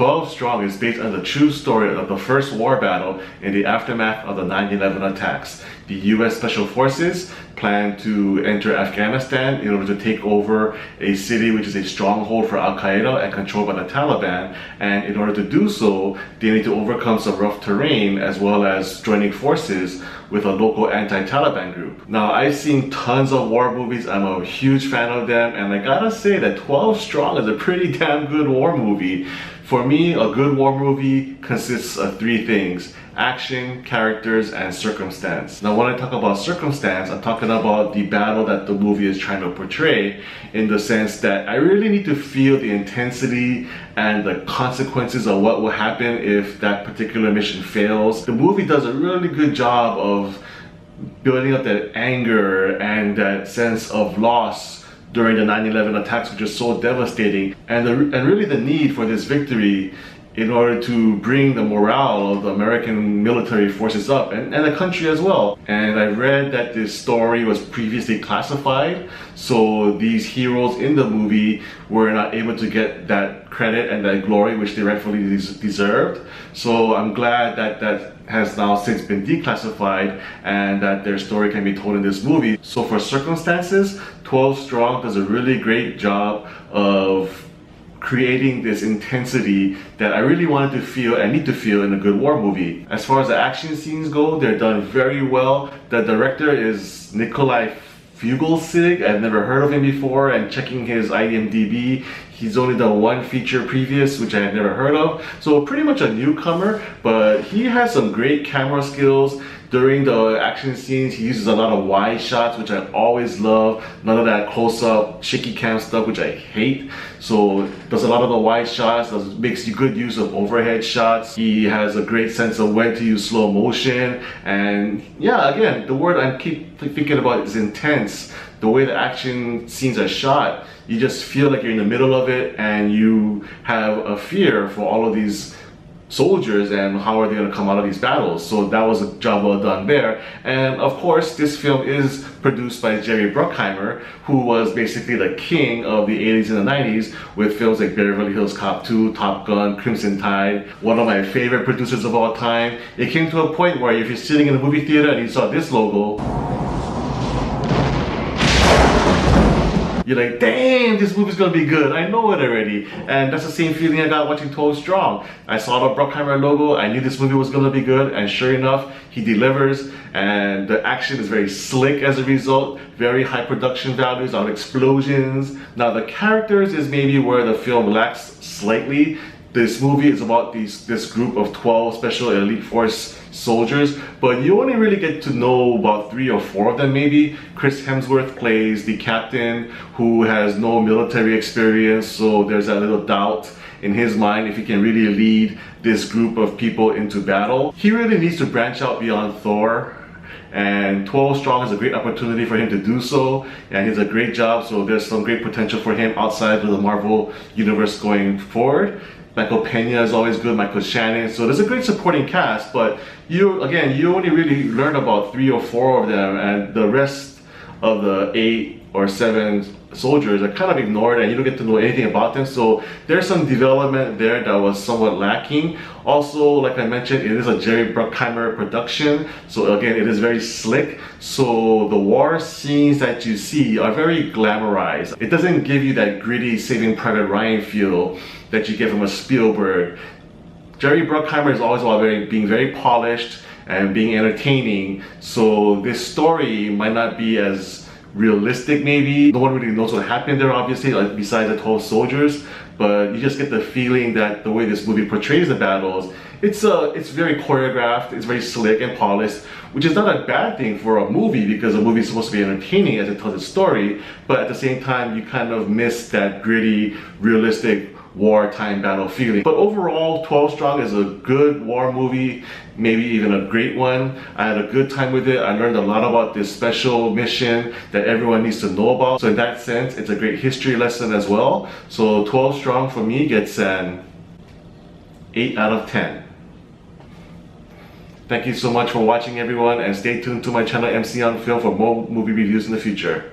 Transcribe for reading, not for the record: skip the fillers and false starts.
12 Strong is based on the true story of the first war battle in the aftermath of the 9/11 attacks. The US Special Forces plan to enter Afghanistan in order to take over a city which is a stronghold for Al-Qaeda and controlled by the Taliban. And in order to do so, they need to overcome some rough terrain as well as joining forces with a local anti-Taliban group. Now, I've seen tons of war movies. I'm a huge fan of them, and I gotta say that 12 Strong is a pretty damn good war movie. For me, a good war movie consists of three things: action, characters, and circumstance. Now, when I talk about circumstance, I'm talking about the battle that the movie is trying to portray, in the sense that I really need to feel the intensity and the consequences of what will happen if that particular mission fails. The movie does a really good job of building up that anger and that sense of loss during the 9/11 attacks, which is so devastating, and really the need for this victory in order to bring the morale of the American military forces up and the country as well. And I read that this story was previously classified, so these heroes in the movie were not able to get that credit and that glory which they rightfully deserved. So I'm glad that that has now since been declassified and that their story can be told in this movie. So for circumstances, 12 Strong does a really great job of creating this intensity that I really wanted to feel and need to feel in a good war movie. As far as the action scenes go, they're done very well. The director is Nikolai Fugelsig. I've never heard of him before, and checking his IMDb, he's only done one feature previous, which I had never heard of. So pretty much a newcomer, but he has some great camera skills. During the action scenes, he uses a lot of wide shots, which I always love. None of that close-up, shaky cam stuff, which I hate. So does a lot of the wide shots, makes good use of overhead shots. He has a great sense of when to use slow motion. And yeah, again, the word I keep thinking about is intense. The way the action scenes are shot, you just feel like you're in the middle of it, and you have a fear for all of these soldiers and how are they going to come out of these battles. So that was a job well done there. And of course, this film is produced by Jerry Bruckheimer, who was basically the king of the 80s and the 90s with films like Beverly Hills Cop 2, Top Gun, Crimson Tide, one of my favorite producers of all time. It came to a point where if you're sitting in a movie theater and you saw this logo, you're like, damn, this movie's gonna be good. I know it already. And that's the same feeling I got watching 12 Strong. I saw the Bruckheimer logo, I knew this movie was gonna be good, and sure enough, he delivers. And the action is very slick as a result, very high production values on explosions. Now the characters is maybe where the film lacks slightly. This movie is about this group of 12 Special Elite Force soldiers, but you only really get to know about 3 or 4 of them maybe. Chris Hemsworth plays the captain who has no military experience, so there's a little doubt in his mind if he can really lead this group of people into battle. He really needs to branch out beyond Thor, and 12 Strong is a great opportunity for him to do so, and he's a great job, so there's some great potential for him outside of the Marvel universe going forward. Michael Pena is always good, Michael Shannon, so there's a great supporting cast, but you only really learn about 3 or 4 of them, and the rest of the 8 or 7 soldiers are kind of ignored and you don't get to know anything about them. So there's some development there that was somewhat lacking. Also, like I mentioned, it is a Jerry Bruckheimer production, so again, it is very slick. So the war scenes that you see are very glamorized. It doesn't give you that gritty Saving Private Ryan feel that you get from a Spielberg. Jerry Bruckheimer is always about being very polished and being entertaining, so this story might not be as realistic maybe. No one really knows what happened there, obviously, like besides the 12 soldiers, but you just get the feeling that the way this movie portrays the battles, it's very choreographed, it's very slick and polished, which is not a bad thing for a movie because a movie is supposed to be entertaining as it tells its story, but at the same time you kind of miss that gritty, realistic wartime battle feeling. But overall, 12 Strong is a good war movie, maybe even a great one. I had a good time with it. I learned a lot about this special mission that everyone needs to know about. So in that sense, it's a great history lesson as well. So 12 Strong for me gets an 8 out of 10. Thank you so much for watching, everyone, and stay tuned to my channel MC on Film for more movie reviews in the future.